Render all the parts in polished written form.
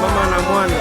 mama na mwana.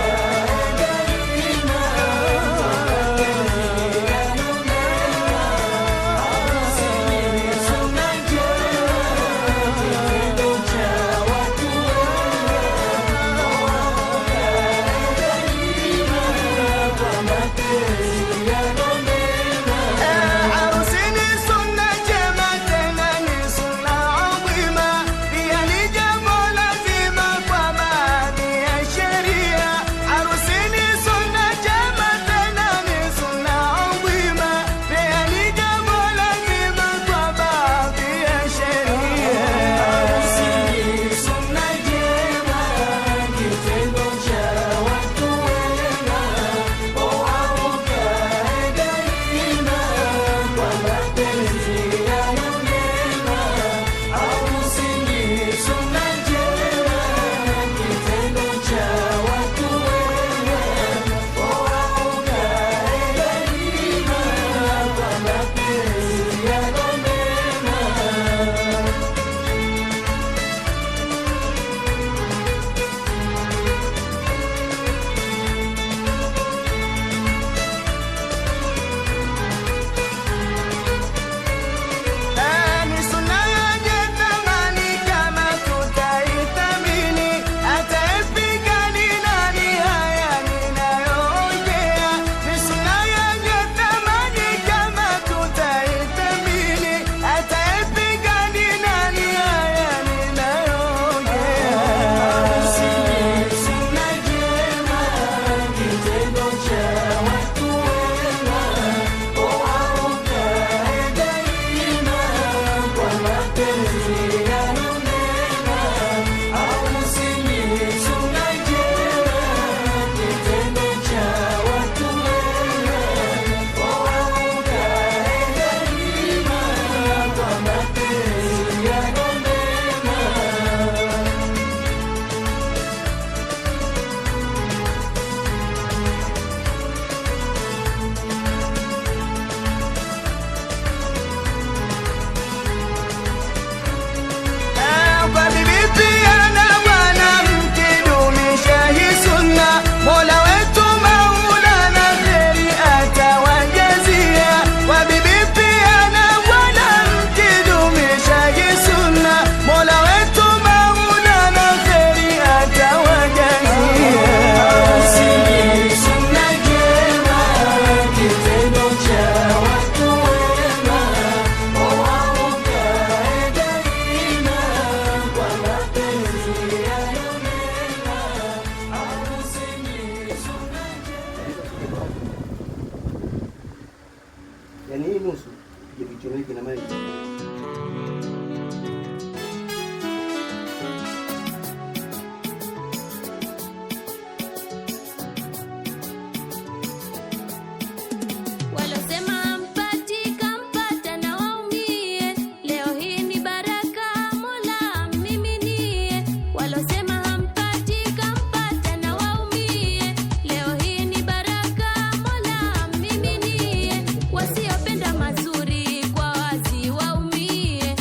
Yaani hii nusu tuje kichomeke na maji. Wasiopenda mazuri kwa wazi waumie.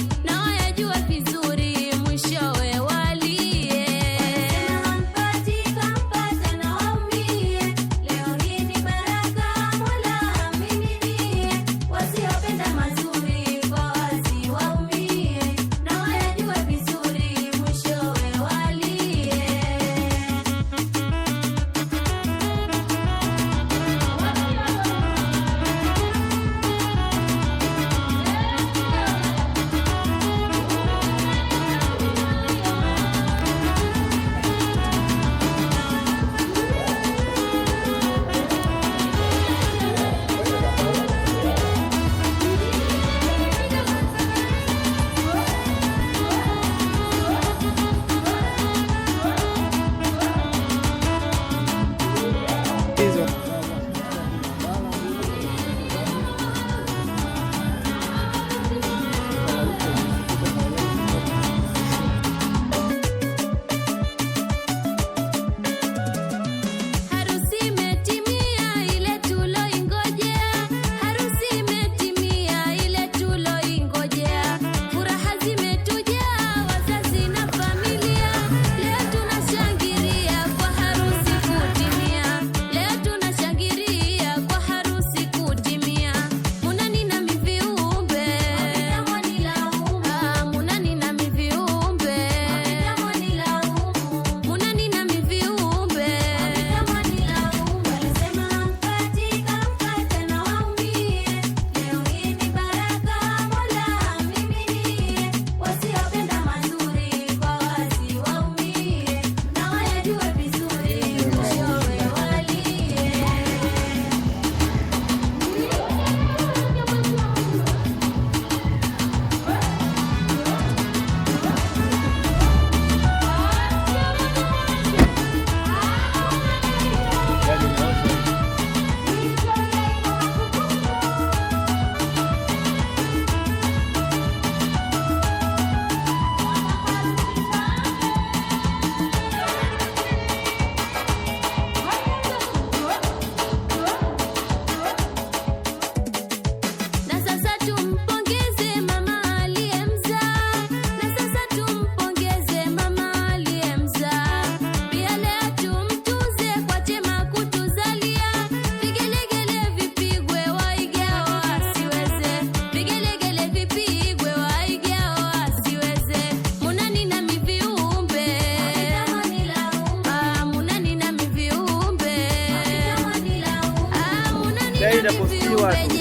watu.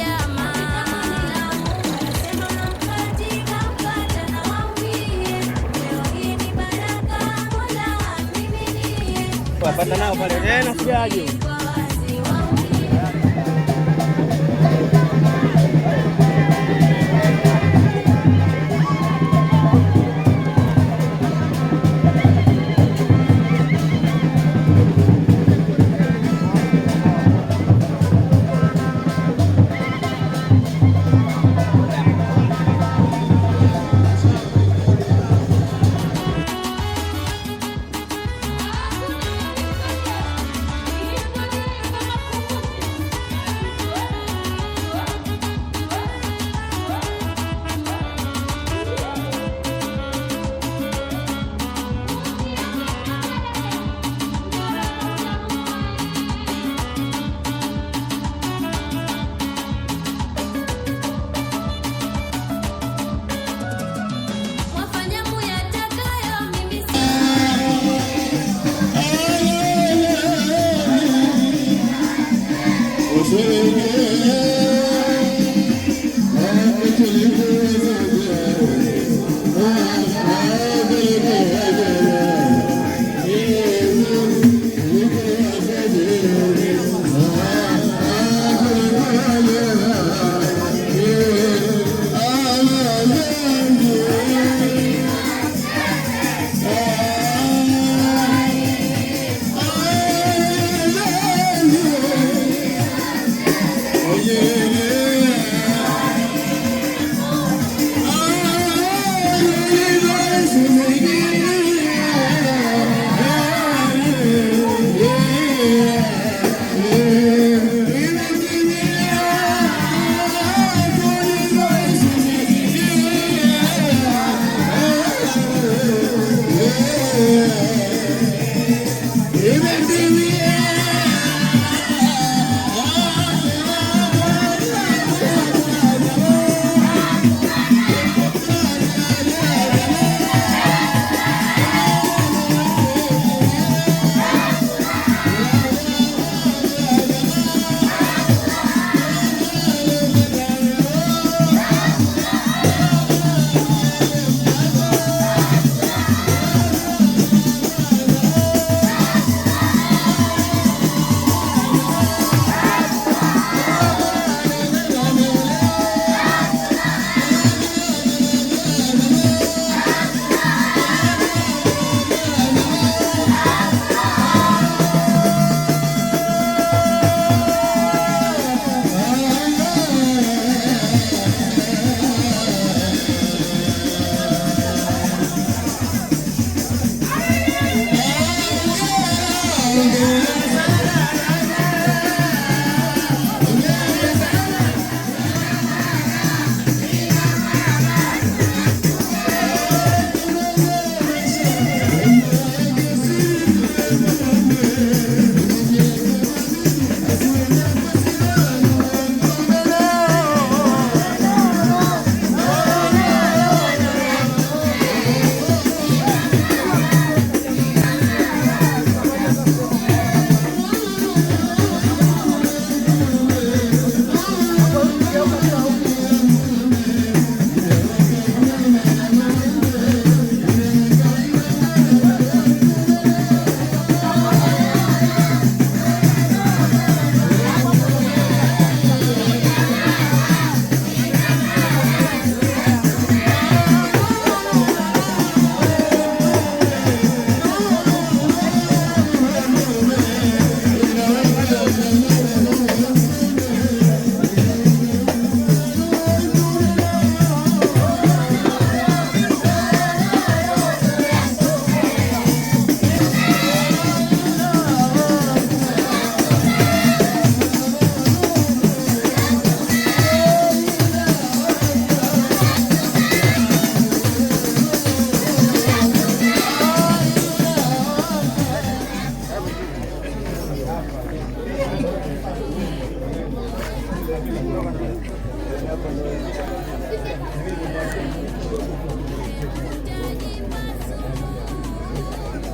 Wapata nao pale. Nasikiaje?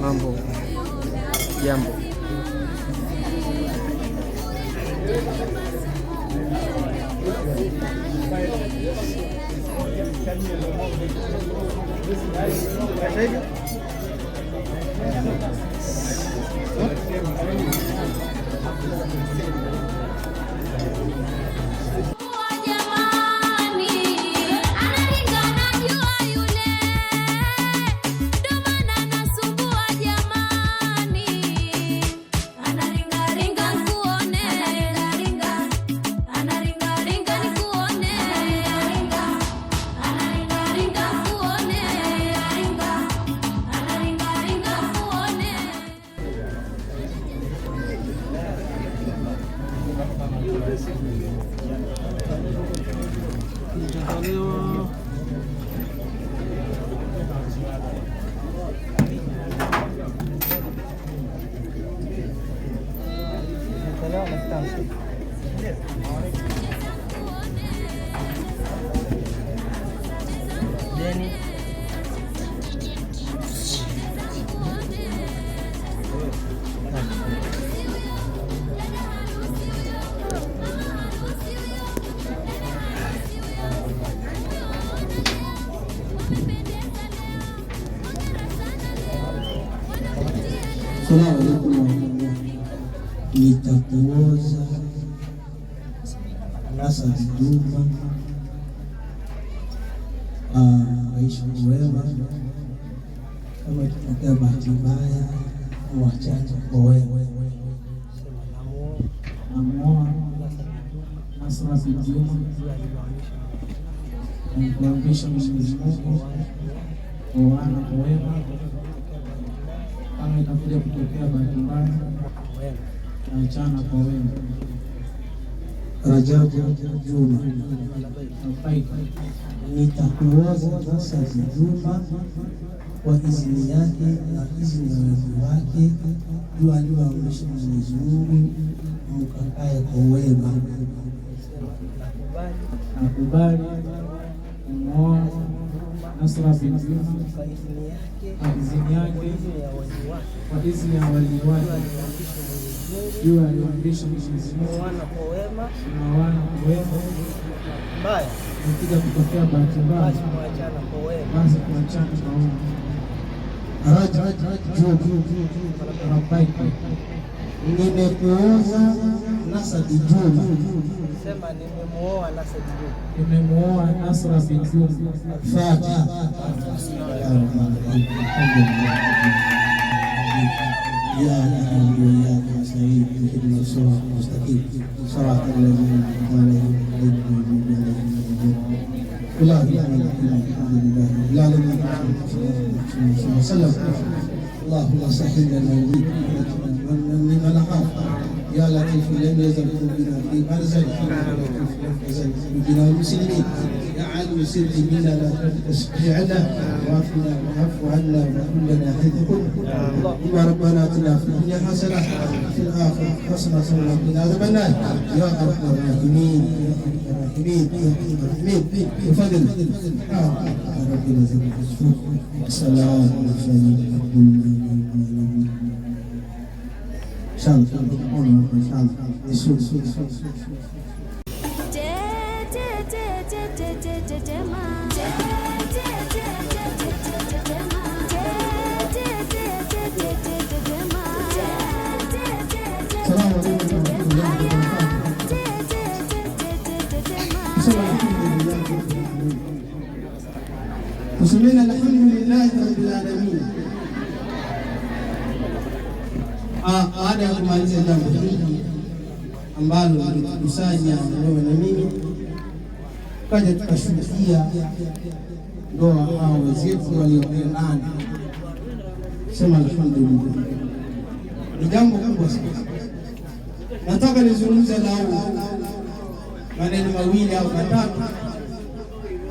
Mambo, jambo. Salamu alaykum. Nitakuoza nasa Juma Aisha wema, kama ikitokea bahati mbaya au wachache kwa wewe namuoa Nasra Juma kuamrisha Mwenyezi Mungu kuoana kwa wema. Kama itakuja kutokea bahati mbaya naachana kwa wema. Rajabu Juma, nitakuoza Nasa Juma kwa izini yake na izini ya wazazi wake, jua alivyoamrisha Mwenyezi Mungu, mkakae kwa wema. Nakubali kumwoa Nasra Juma kwa izini yake, kwa izini ya wali wake, jua alivyoamrisha Mwenyezi Mungu, kuoana kwa wema. Mbaya nikija kutokea bahati mbaya basi kuachana kwa wema. basi kuachana kwa wema. Nimekuoza Nasa Juma. Sema nimemuoa Nasa Juma. Nimemuoa Nasra Juma. Fatiha. يا أيها الذين آمنوا صراط مستقيم صراط الذين أنعمت عليهم الحمد لله العالمين صلى الله عليه وسلم. اللهم سهل لنا من العافية يا لطيف لم يزل قلوبنا في مرزق بنا المسلمين يا عالم سر منا لا تشفعنا وعفنا واعف عنا وكلنا حيث كنا. اللهم ربنا اتنا في الدنيا حسنه وفي الاخره حسنه وقنا عذاب النار يا ارحم الراحمين بفضل ربنا زكي السلام عليكم. Bismillah, alhamdulillah rabbil alamin. Baada ya kumaliza jambo hili ambalo tulikusanya wewe na mimi, kaja tukashuhudia ndoa hao wenzetu walioendana. Sema alhamdulillah, ni jambo kubwa sana. Nataka nizungumze nao maneno mawili au matatu,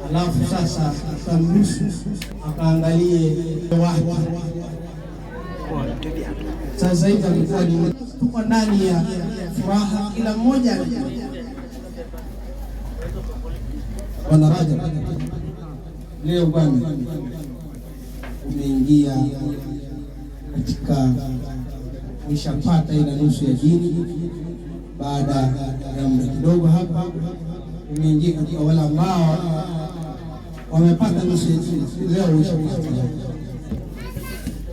alafu sasa tutamruhusu akaangalie watu. Sasa hivi alikuwa tuko ndani ya furaha, kila mmoja Bwana Rajab, leo bwana umeingia katika mishapata ila nusu ya dini. Baada ya muda kidogo hapa umeingia katika wale ambao wamepata nusu leo ushapata,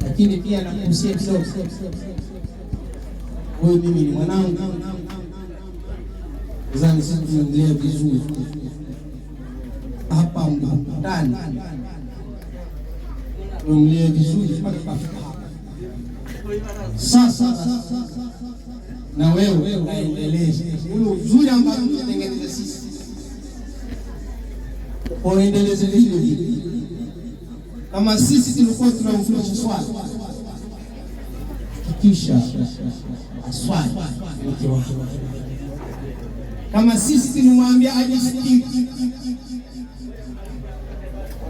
lakini pia nakuhusia kidogo. Huyu mimi ni mwanangu, zani sisi tunaendelea vizuri hapa ndani, tunaendelea vizuri mpaka kufika sasa. Na wewe unaendeleza ule uzuri ambao tunatengeneza sisi, uendeleze vile vile. Kama sisi tulikuwa tunamfundisha swali, kisha aswali mke wake. Kama sisi tunamwambia ajisitiri,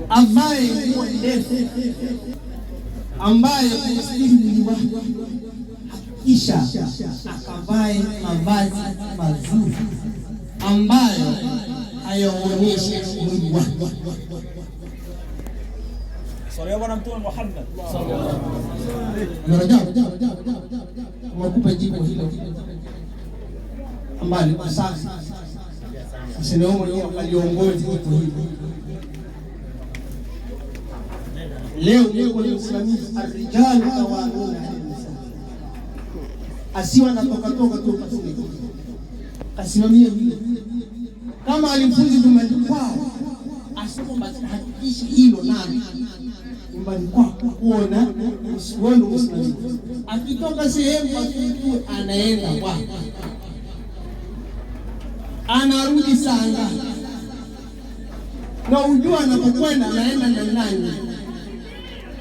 avae nguo ndefu ambaye kustiri mwili wake, kisha akavae mavazi mazuri ambayo hayaonyeshi mwili wake. Swali Bwana Mtume Muhammad makupa jibu hilo ambalo kwa sasa sinaomba leo aliongozi iko hivi. Leo ni msimamizi arrijal tawanuna asiwa natoka tu asimamie hilo. Kama alimfunzi nyumbani kwao, asoma hakikisha hilo nani nyumbani kwako kuona usione usimamizi. Akitoka sehemu pasipo anaenda wapi, anarudi saa ngapi, na ujua anapokwenda anaenda na nani.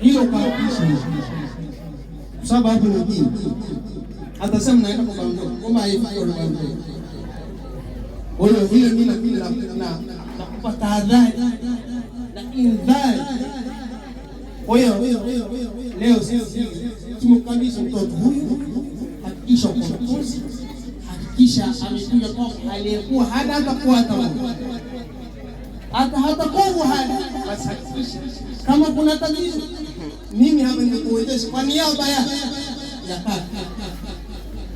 Hilo kahakikisha, sababu ni dini. Hata sema naenda kwa mdogo kama hivi kwa mdogo. Wewe vile mimi na nakupa tahadhari na indhari. Kwa hiyo leo sisi tumkabidhi mtoto huyu, hakikisha ukombozi, hakikisha amekuja kwa aliyekuwa hata kwa hata kwa hada, basi hakikisha kama kuna tatizo mimi hapa nikuwezesha kwa niaba ya kaka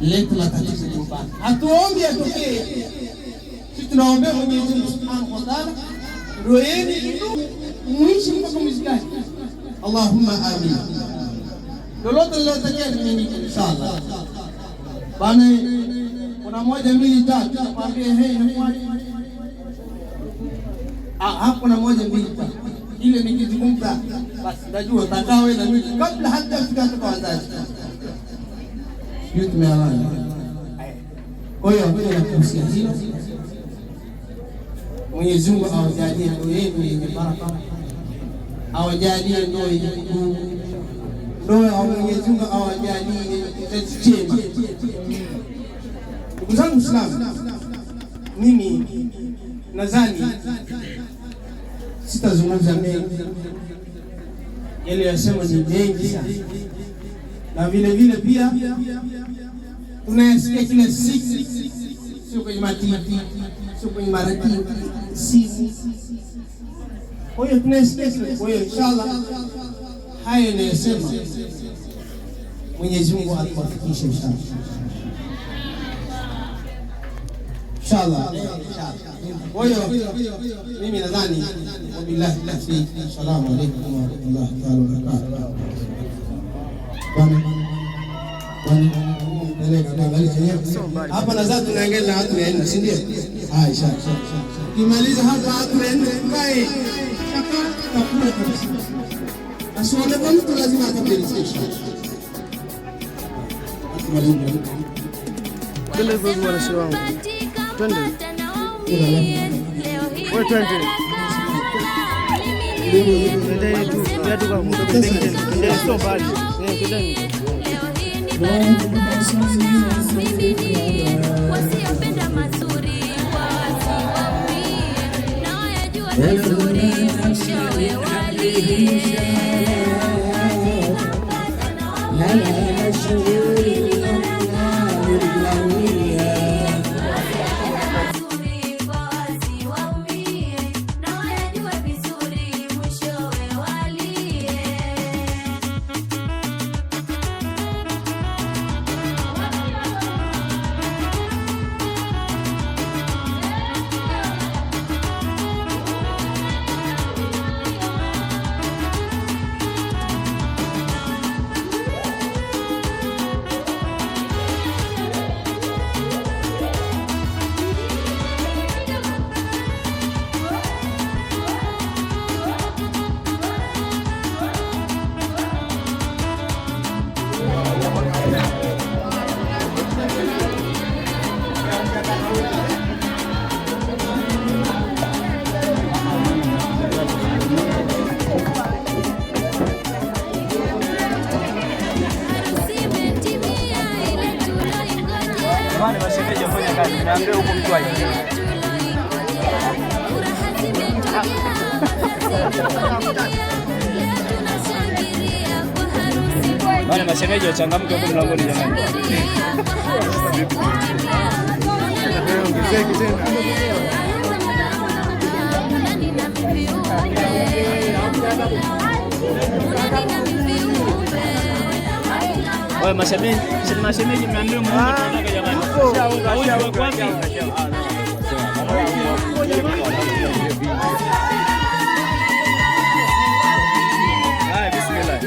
letu la tatizo nyumbani. Hatuombi atokee, sisi tunaombea Mwenyezi Mungu Subhanahu wa Ta'ala roeni muishi mpaka mzikani. Allahumma amin. Lolote mimi inshallah. Bana kuna moja mbili tatu nakwambia inakuwaje? Hapo na moja mbili tatu. Ile nikizungumza basi najua utakaa wewe na mimi kabla hata kufika kwa wazazi. Hiyo tumealana. Kwa hiyo mimi nakuhusia hilo. Mwenyezi Mungu awajalie ndoa yenu yenye baraka, awajalie ndoa yenye nguvu, ndoa Mwenyezi Mungu awajalie kizazi chema. Ndugu zangu Waislamu, mimi nadhani sitazungumza mengi, yale yasema ni mengi sana, na vile vile pia tunayasikia kila siku, sio kwenye matiti, sio kwenye maradhi, sisi. Kwa hiyo tunayasikia. Kwa hiyo inshallah haya yanayosema Mwenyezi Mungu atuwafikishe inshallah. Kwa hiyo mimi nadhani wabillahi tawfiq. Assalamu alaykum wa rahmatullahi wa barakatuh. Hapa nadhani tunaongea na watu wengi, si ndio? Inshallah. Kimaliza hapa watu wengi kae. Takula kabisa. Aswale kwa mtu lazima atabilisha. Twende kwa mwanasi wangu. Twende. Wewe twende. Twende tu. Twende kwa mtu mwingine. Twende sio mbali. Twende. Wasiopenda mazuri wasiwaambie, na wayajua vizuri mwishowe walie. naambia huko mtu aingie. Bana mashemeji wachangamke huko mlangoni jamani. Wewe mashemeji mnaambia Mungu tunataka jamani. Shaunga wapi? Hai bismillah.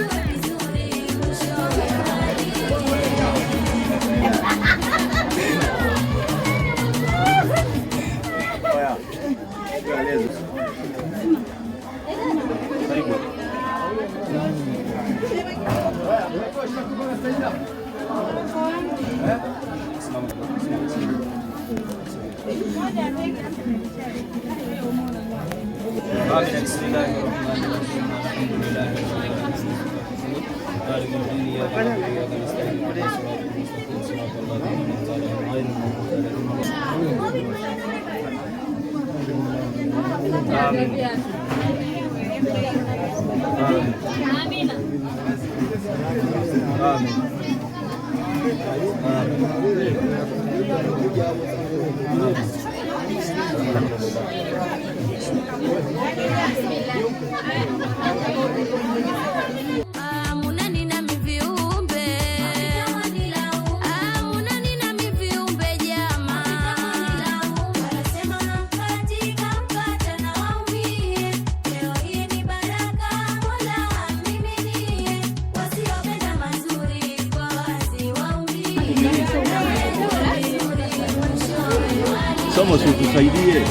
Somo si tusaidie.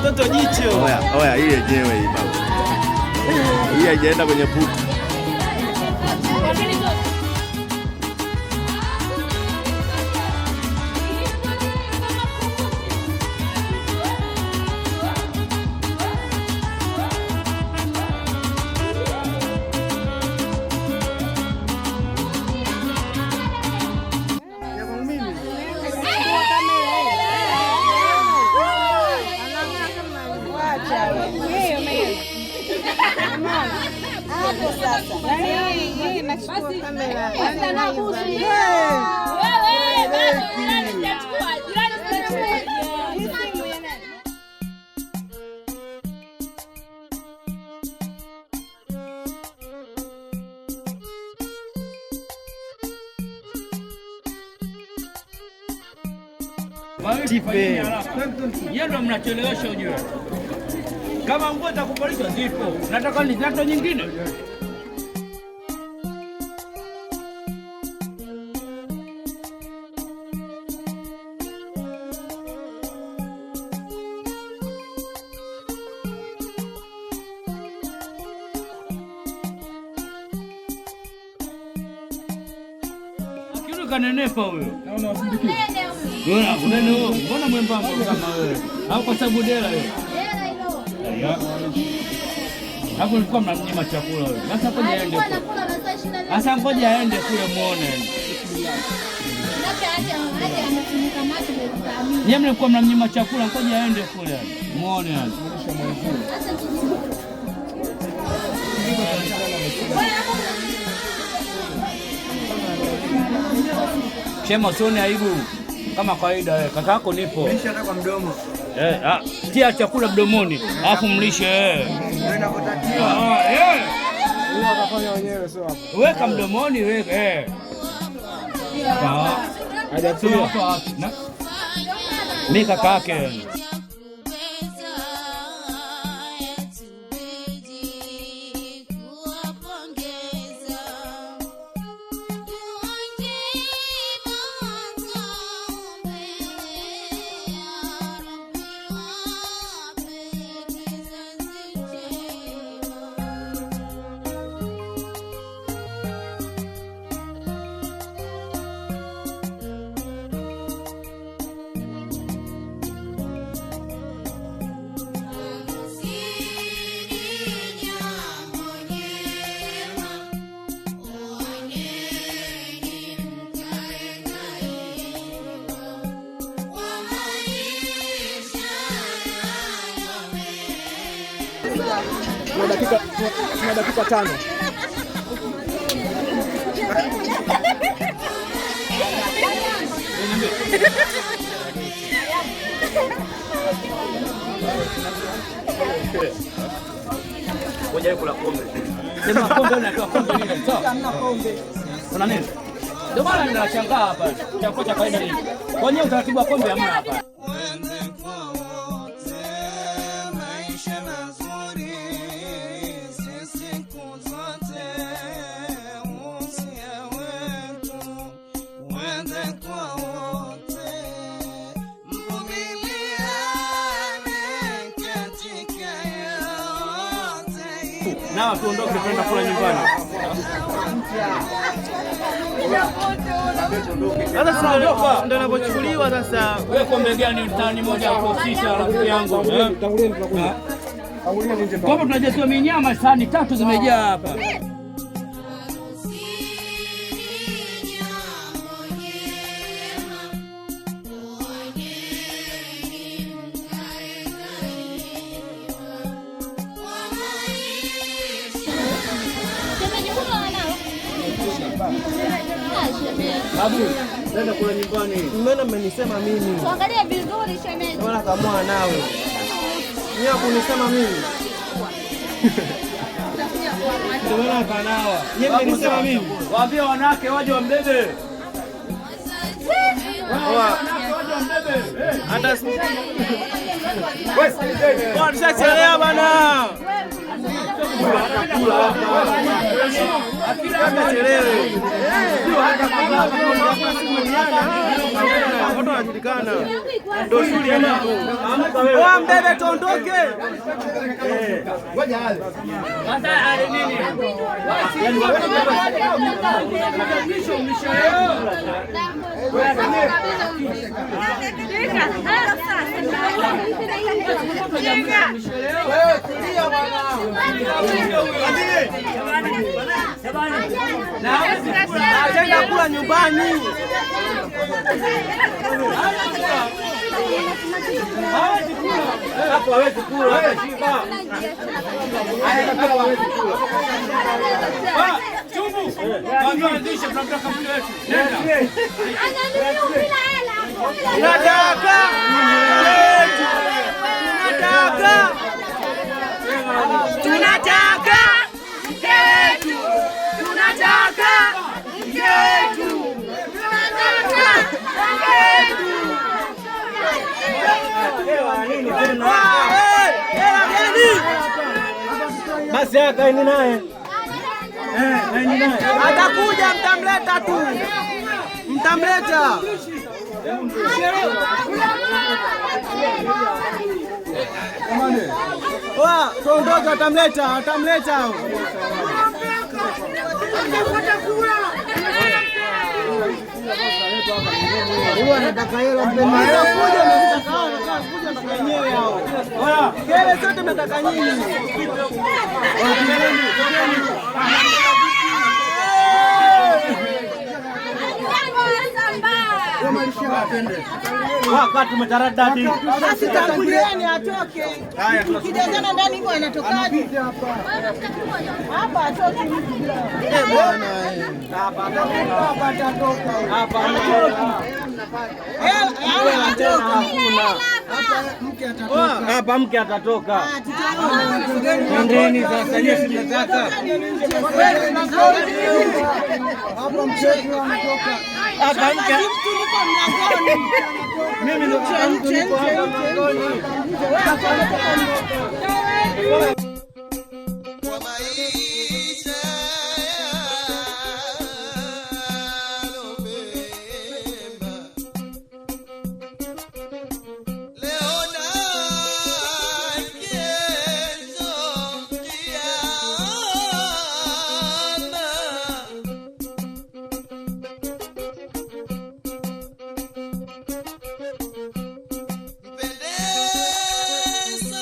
Mtoto jicho. Oya, hii yenyewe hii baba. Hii haijaenda kwenye putu. Yeye ndo mnachelewesha ujue. Kama nguo itakubalisha zipo. Nataka ni zato nyingine. Akiru kanenepa huyo. Naona usindikize. Mbona mwembamba kama wewe? Au kwa sababu dela wewe? Dela hiyo. Hapo nilikuwa mnamnyima chakula wewe. Sasa ngoja aende. Sasa ngoja aende kule muone. Nyie mlikuwa mnamnyima chakula, ngoja aende kule muone yani. Shema usione aibu. Kama kawaida wewe, kaka yako nipo. Lisha hata kwa mdomo. Tia chakula mdomoni, alafu mlishe Ndio inapotakiwa. Huyo akafanya wenyewe sio hapo. Weka mdomoni weka sawa. Hajatua. Mimi kaka yake. Tuna dakika 5. Ngoja kula kombe. Sema kombe unatoa kombe nini? Sawa. Hamna kombe. Kuna nini? Ndio maana ninashangaa hapa. Chakula cha kawaida nini? Kwa nini utaratibu wa kombe hamna hapa? Na tuondoke kwenda kula nyumbani. Sasa tunaondoka ndio anapochukuliwa sasa. Wewe kombe gani tani moja hapo sita rafiki yangu? Kombe tunajazwa minyama sahani 3 zimejaa hapa. Babu, nenda kula nyumbani. Mbona mmenisema mimi? Tuangalie vizuri shemeji. Mbona kamua nawe? Nia kunisema mimi. Mbona kanawa? Yeye mmenisema mimi. Waambie wanawake waje wambebe. Hata wewe tushachelewa bana. Chelewe. Watu wanajulikana. Ndio shule hapo. Oa mbebe tuondoke. Ngoja hali. Sasa ale nini? Atenda kula nyumbani. Hapo hawezi kula, atashiba. Chumbu. Anzisha tunataka mli wetu. Nenda. Tunataka. Tunataka mke wetu. Tunataka mke wetu. Tunataka mke wetu. Basi akaeni naye. Kaeni naye. Atakuja, mtamleta tu. Mtamleta. Wa, tuondoke, atamleta. Huyu anataka hilo mpeni. Kuja na wenyewe hao. Kile sote mnataka nyinyi. Wakati umetaradadi. Basi tangulieni atoke. Kijana ndani hivyo anatokaje? Hapa atoke mtu bila. Bwana Hapa atatoka. Hapa anatoka. Hapa mke atatoka. Ndeni sasa nyinyi mnataka. hapa mchezo anatoka. Hapa mke. Mimi ndo mtu niko hapa mlangoni. Pendeza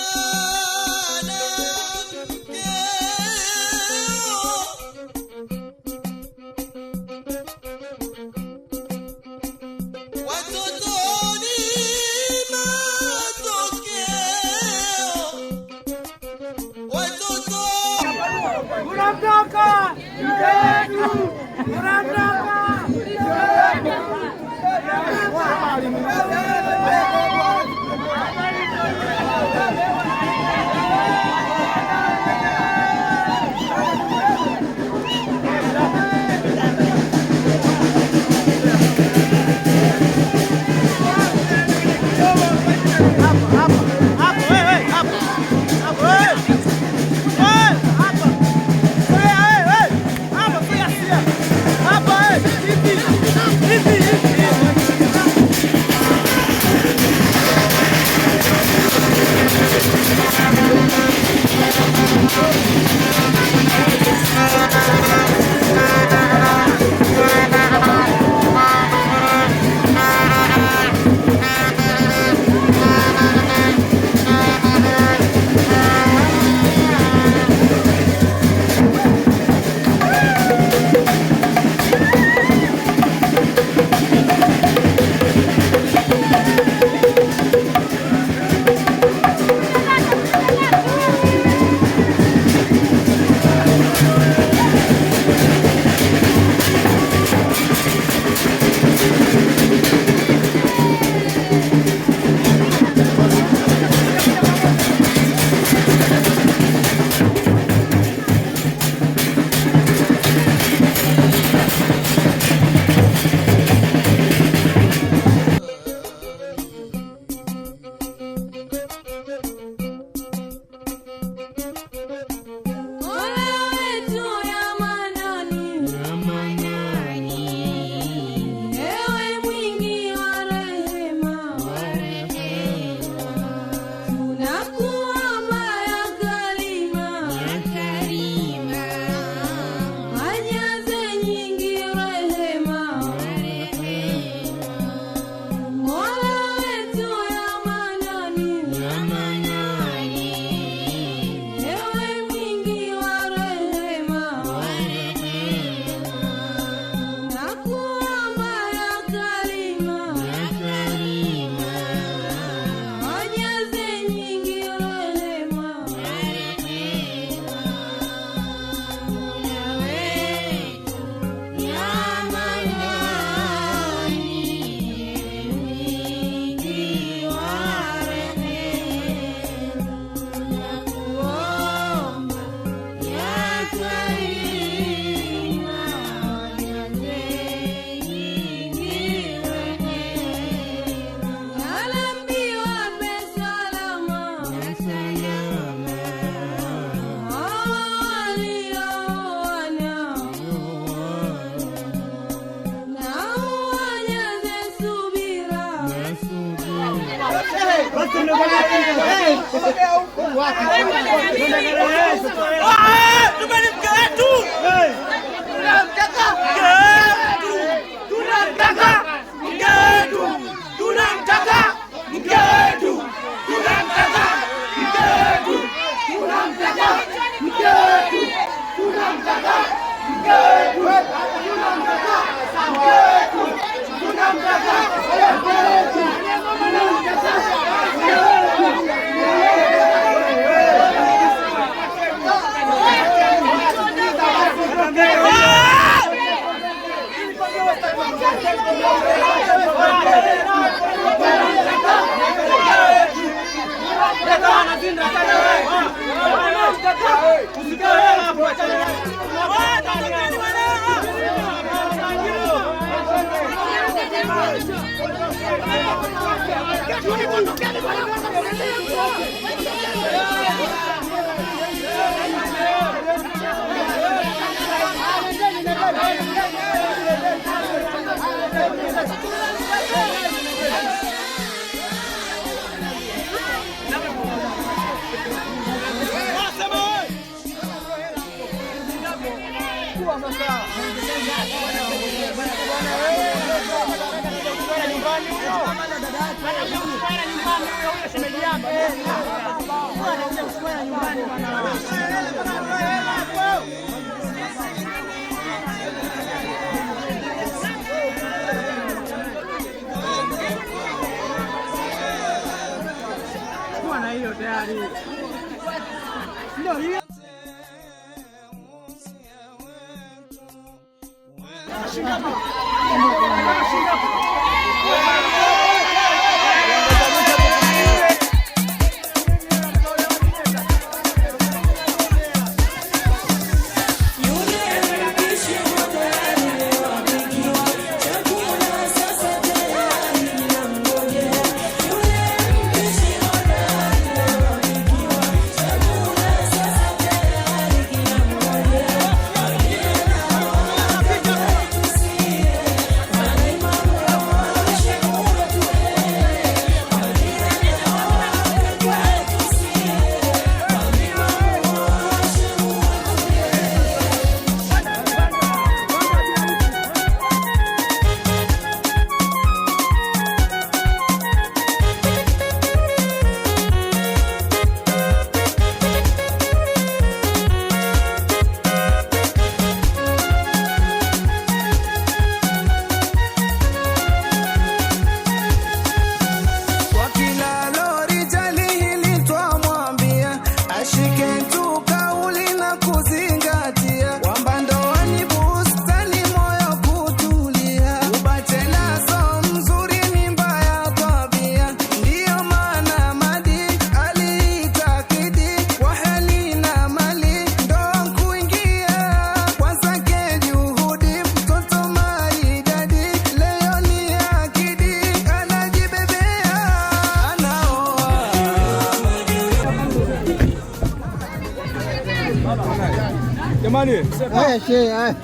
Ndio hiyo. Jamani, haya shehe, haya.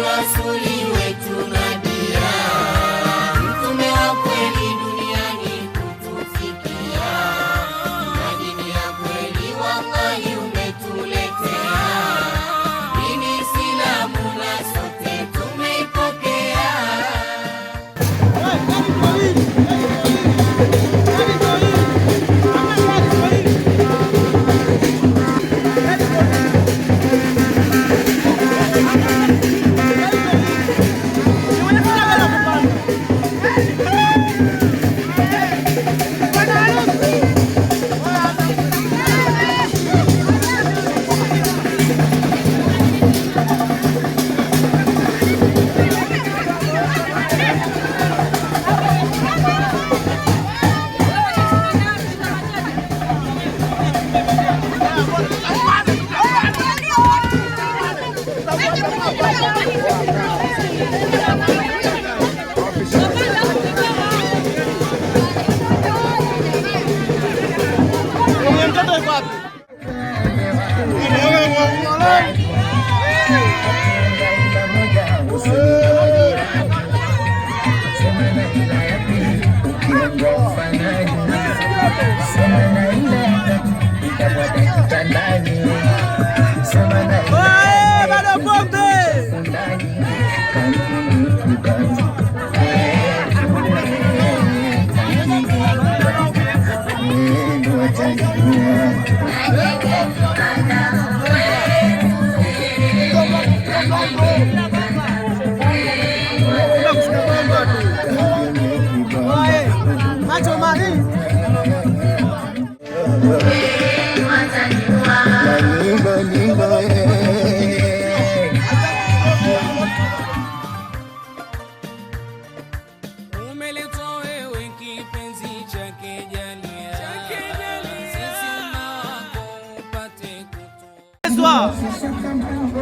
Rasuli wetu nabia, mtume wa kweli duniani kutufikia, na dini ya kweli wallahi umetuletea, dini Islamu na sote tumeipokea. Wanataka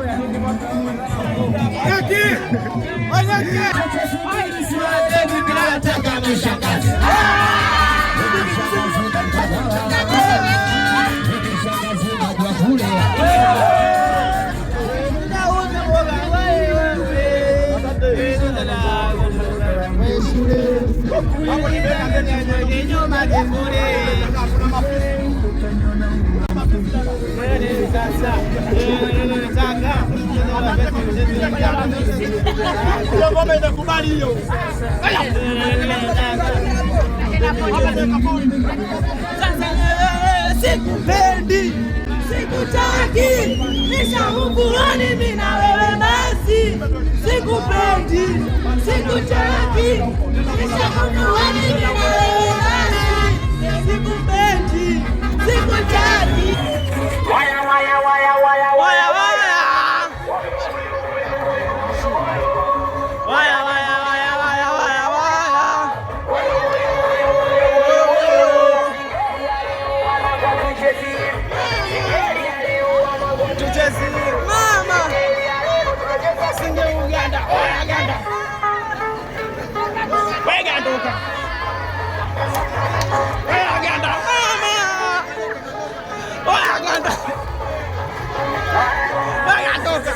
Sikupendi, sikutaki, nishahukuani mimi na wewe basi. Sikupendi, sikutaki, nishahukuani mimi na wewe basi. Sikupendi, sikutaki. Waya waya waya waya waya waya. Waya waya waya waya waya waya. Tuchezi mama. Singe Uganda, Uganda. Wega ndoka. Uganda mama. Uganda. Wega ndoka.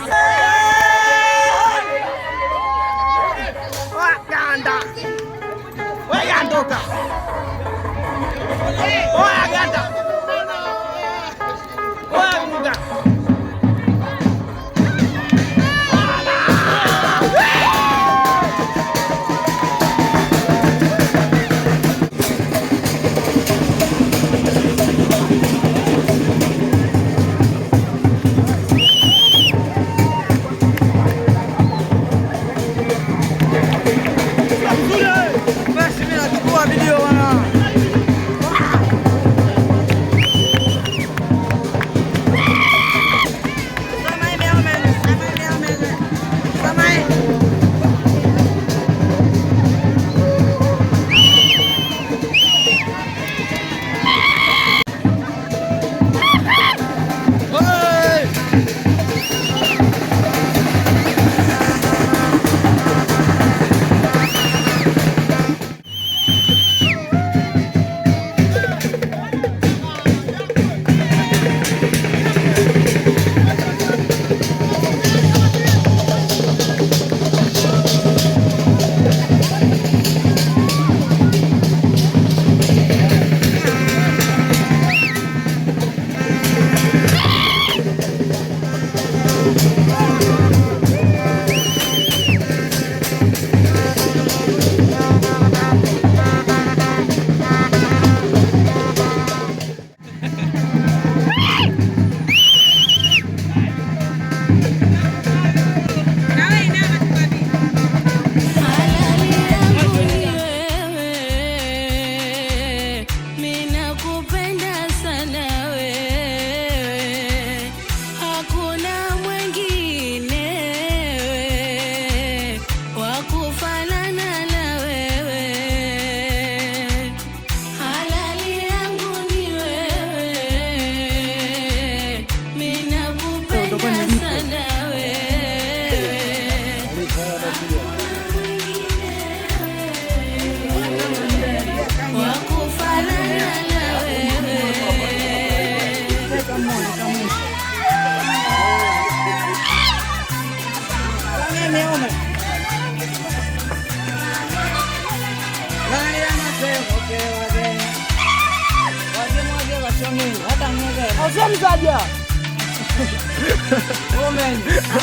Uganda. Wega ndoka. Uganda. Uganda.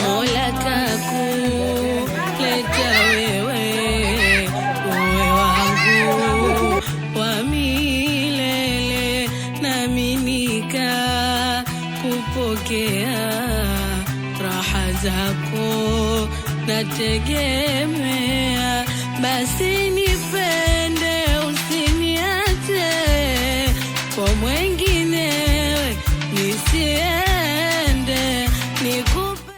Mola kakuleta wewe uwe wangu wa milele, nami nikakupokea raha zako nategemea, basi nipende usiniache kwa mwenginewe nisiende nikupende.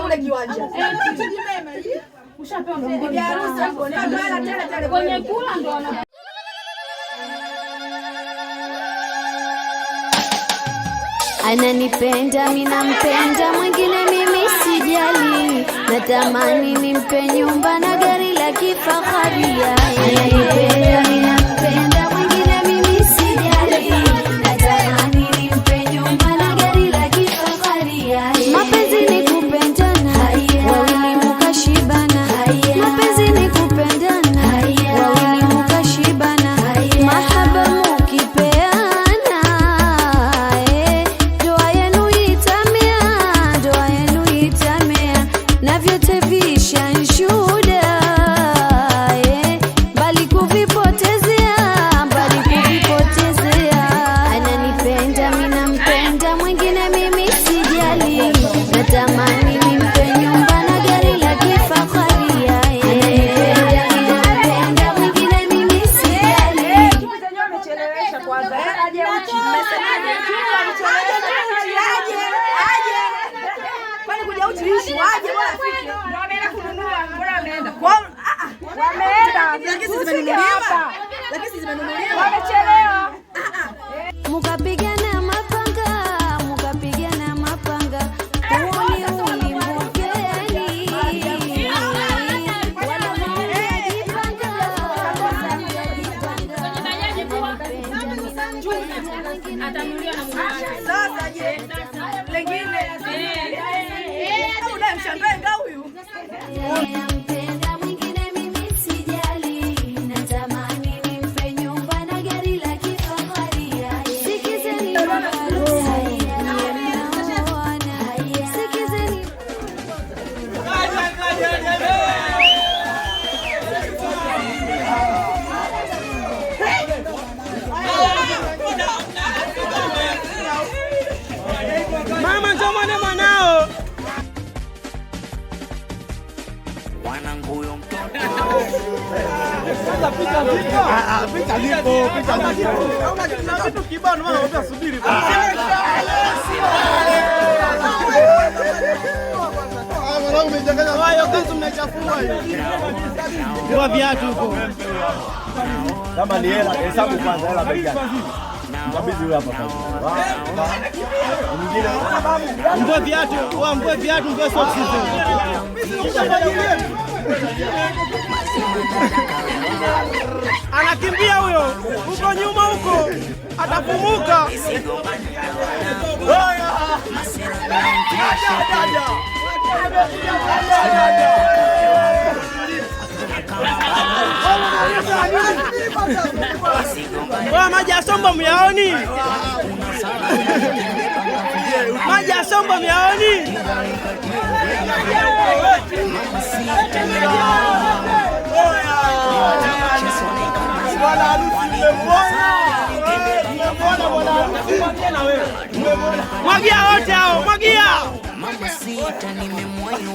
ule kiwanja. Ushapewa kwenye kula ndo wana ananipenda mimi nampenda, mwingine mimi sijali, natamani nimpe nyumba na gari la kifahari. Ananipenda mimi nampenda, mwingine mimi sijali, natamani nimpe nyumba na gari la kifahari. Mapenzi ni kupendana, wawili mkashibana. Mapenzi ni kupendana, wawili mkashibana. Mahaba mukipeana, ndoa yenu itamea, na vyote vishanshuda, bali kuvipotezea. Ananipenda mimi nampenda, mwingine mimi sijali, natamani nimpe nyumba na gari la kifahari. Ananipenda mimi nampenda, mwingine mimi sijali. Amechelewesha kwanza. Aje uchi. Kwani kuja uchi ishi waje bwana afike. Ndio ameenda kununua, mbona ameenda? Wameenda. Lakini zimenunuliwa. Wamechelewa. Mukapigana mapanga, uoni ulimbukeni. Wala mnajipanga. Sasa je, lengine unamshangaa huyu. Nampenda, mwingine mimi sijali, natamani nimpe nyumba na gari la kifahari. Sikizeni mama, njoo muone mwanao. Mwanangu huyo mtoto. Kuna vitu kibao ndio maana utasubiri. Hayo kazi mnachafua hiyo. Kwa viatu huko. Kama ni hela, hesabu kwanza hela bei gani? Mkabidhi huyo hapa kwanza. Mwingine mvue viatu, mvue viatu, mvue soksi hizo. Anakimbia huyo. Huko nyuma huko. Atapumuka. Maji ya Sombo myaoni? Maji ya Sombo myaoni? Bwana harusi mmemwona? Mwagia wote hao, mwagia! Mama sita nimemwayo.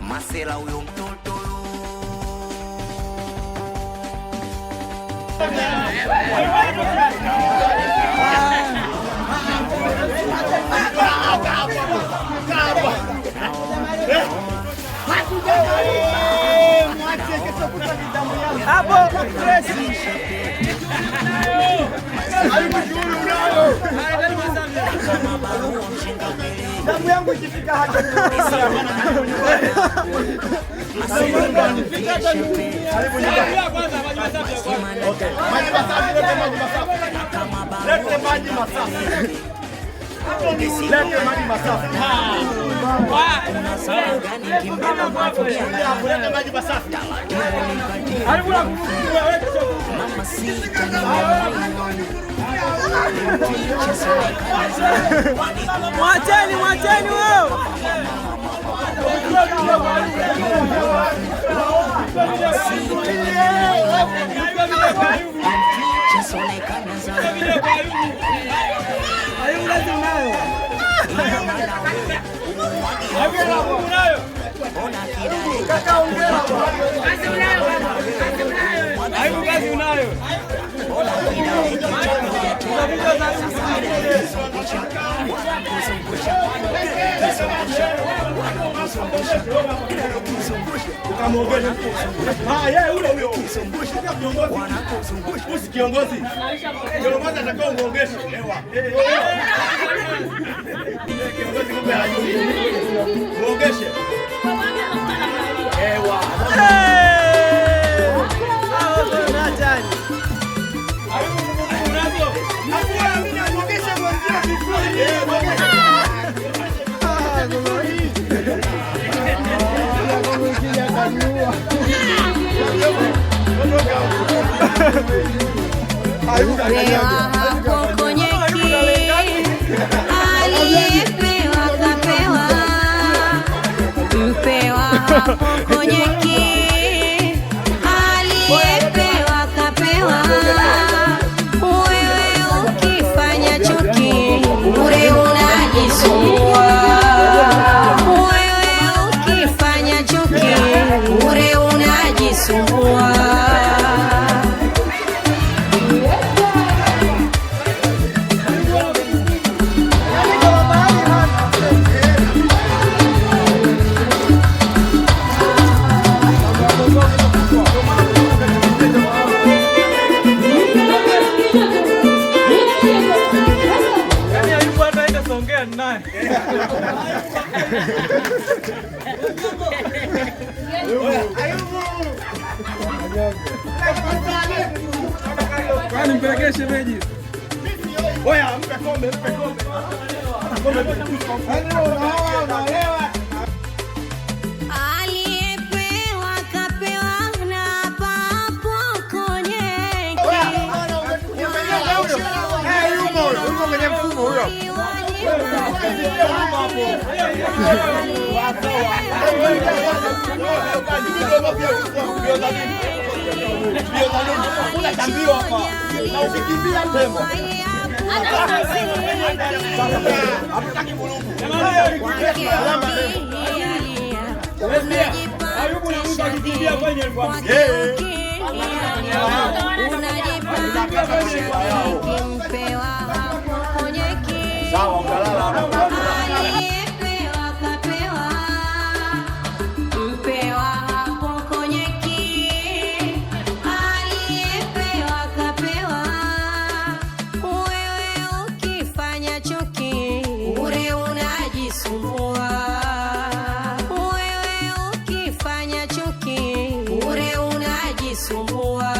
Masela huyo mtoto. Hapo damu yangu ikifika hata lete maji masafi. Mwacheni wao. Kiongozi atakao muongeshe. Kiongozi kumbe hajui. Muongeshe. Ewa. Mpewa hakokonyeki, aliyepewa kapewa. Mpewa hakokonyeki, aliyepewa kapewa. Wewe ukifanya chuki bure unajisumbua. Wewe ukifanya chuki bure unajisumbua. Kwani mpelekee shemeji. Oya, mpe kombe, mpe kombe. Aliyepewa kapewa na papo konyeki. Yuko kwenye mfumo huyo. Unatambio hapa. Na ukikimbia tembo. Hatutaki vurugu. Ayubu na Musa akikimbia kwenye kwa. Sawa, ukalala hapa. Aliyepewa kapewa. Mpewa hakokonyeki, aliyepewa kapewa. Wewe ukifanya chuki bure unajisumbua. Wewe ukifanya chuki bure unajisumbua.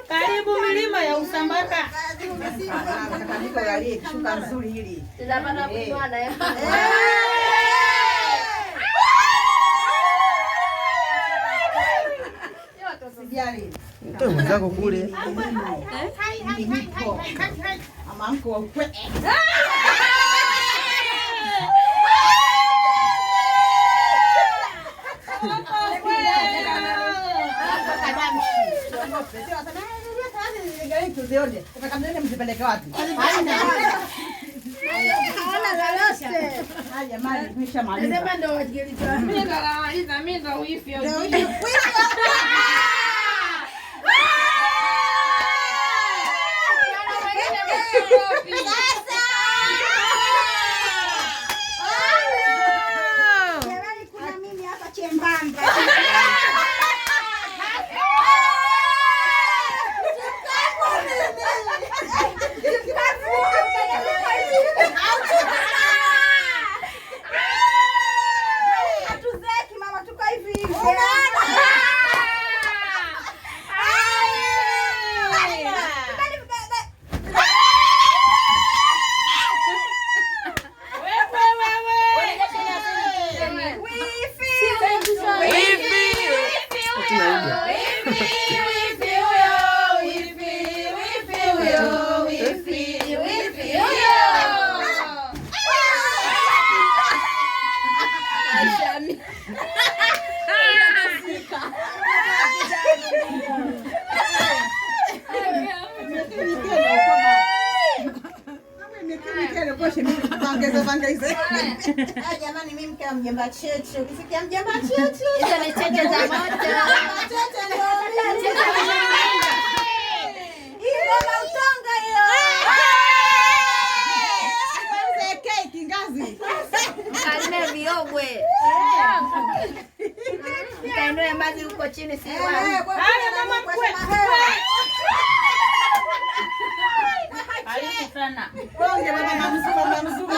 Karibu milima ya Usambaka. Shuka nzuri hili. Mtoe mwenzako kule. Mama mko wa ukwe. Msipeleke wapi? Jamani, tumeshamaliza. Kuna mimi hapa chembamba. panga hizo. Jamani mimi mke wa mjomba Cheche. Ukisikia mjomba Cheche. Hizo ni cheche za moto. Cheche ndio mimi. Hii mama utonga hiyo. Kwanza keki ngazi. Kalime viogwe. Kainue maji huko chini si wangu. Haya mama mkwe. Karibu sana. Konge baba mzungu.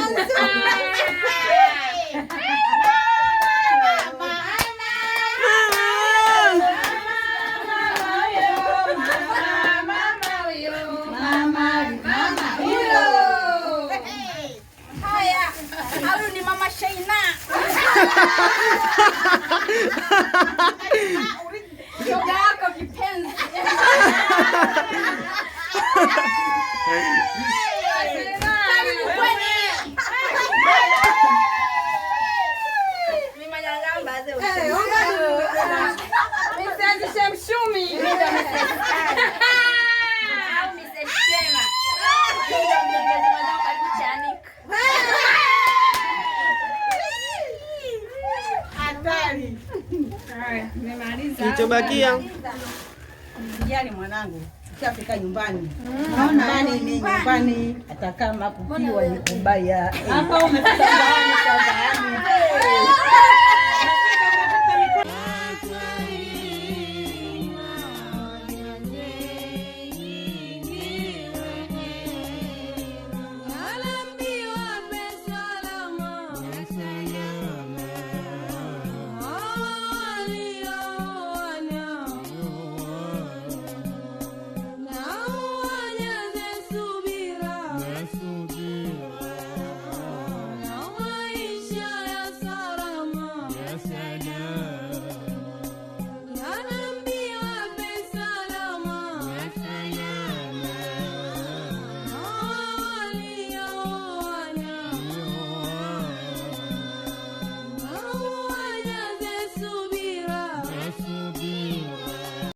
Huyu ni mama Shaina. Shoga yako kipenzi. Kilichobakia Kijani mwanangu, ukifika nyumbani. Nyumbani ni nyumbani, hata kama kukiwa ni kubaya. Hapa umefika nyumbani.